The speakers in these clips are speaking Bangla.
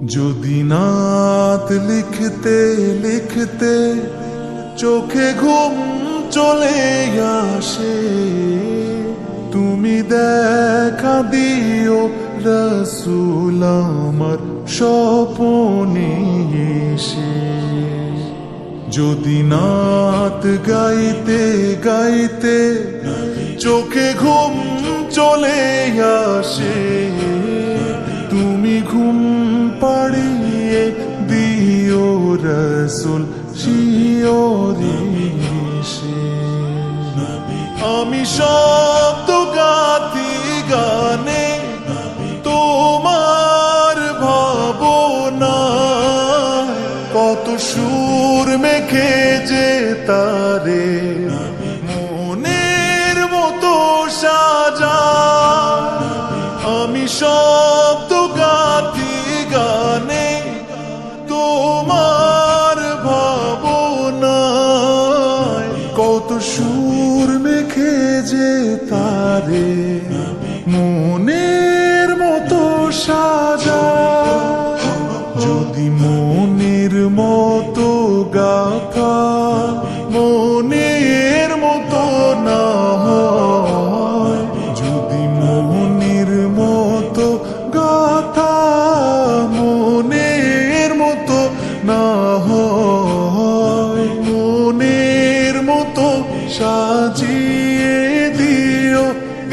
যদি নাত লিখতে লিখতে চোখে ঘুম চলে আসে, তুমি দেখা দিও রসুল আমার স্বপনে এসে। যদি নাত গাইতে গাইতে চোখে ঘুম চলে আসে, তুমি ঘুম পাড়িয়ে দিও রসুল শিয়রে এসে। আমি শব্দ গাথি গানে তোমার ভাবনা, কত সুর মেখে যে তারে মনের মতো সাজা। আমি শব্দ গাথি গানে তোমার ভাবনায়, কত সুর মেখে যে তারে মনের মতো সাজা। যদি মনের মতো গাথা মনের মতো না হয়, যদি মনের মতো গাথা মনের মতো না হয়, মনের মতো সাজিয়ে দিও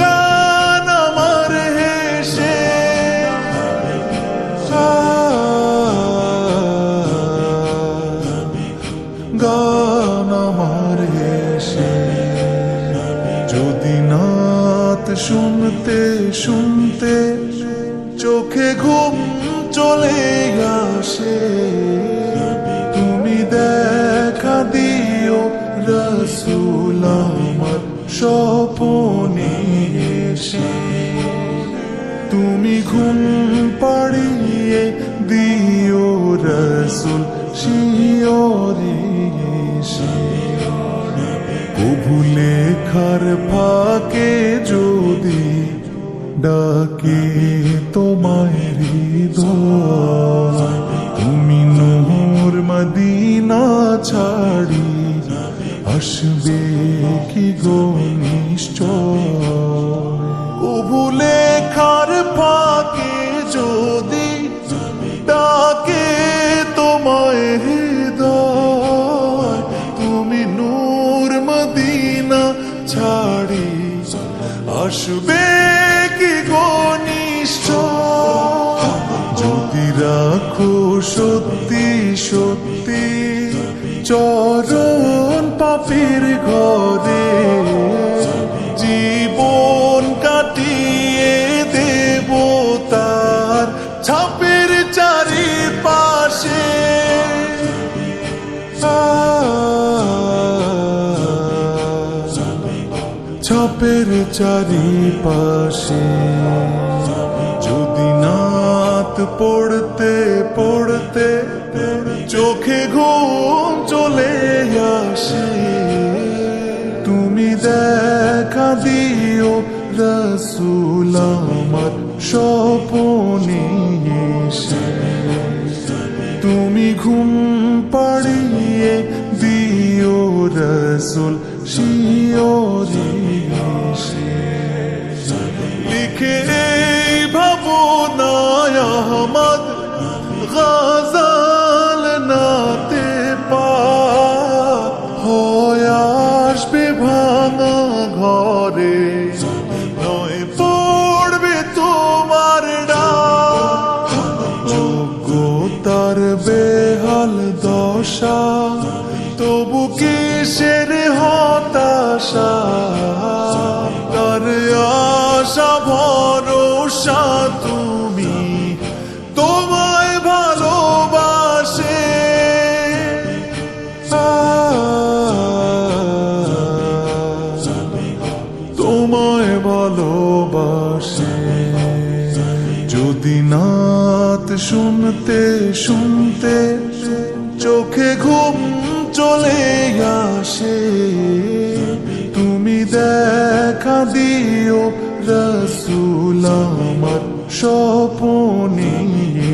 গান আমার হেসে। গান আমার হেসে। যদি নাত শুনতে শুনতে চোখে ঘুম চলে আসে, তুমি দেখা দিও রসুল আমার স্বপনে এসে। তুমি ঘুম পাড়িয়ে দিও রসুল শিয়রে এসে। কভু লেখার ফাঁকে যদি ডাকে তোমায় হৃদয়, তুমি নূর মদিনা ছাড়ি আসবে কি গো নিশ্চয়। কভু লেখার ফাঁকে যদি ডাকে তোমায় হৃদয়, তুমি নূর মদিনা ছাড়ি আসবে কি গো নিশ্চয়। যদি রাখো সত্যি সত্যি চরণ পাপীর ঘরে, জীবন কাটিয়ে দেব তার ছাপের চারিপাশে। ছাপের চারিপাশে। যদি নাত পড়তে পড়তে চোখে ঘুম চলে আসে, তুমি দেখা দিও রসুল আমার স্বপনে এসে। তুমি ঘুম পাড়িয়ে দিও রসুল শিয়রে এসে। লিখে ভাবনায় আহমদ গজল নাতে পাক হয়ে আসবে ভাঙা ঘরে, নয় পড়বে তোমার ডাক। যোগ্যতার বেহাল দশা, তবু কিসের হতাশা, তার আশা ভরসা তুমি তোমায় ভালোবাসে। তোমায় ভালোবাসে। যদি নাত শুনতে শুনতে চোখে ঘুম চলে আসে, তুমি দেখা দিও রসুল আমার স্বপনে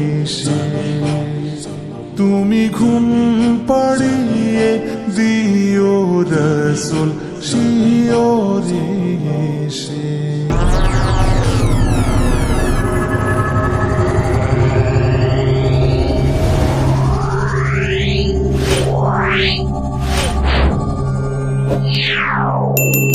এসে তুমি ঘুম পাড়িয়ে দিও রসুল শিওরে এসে। Meow.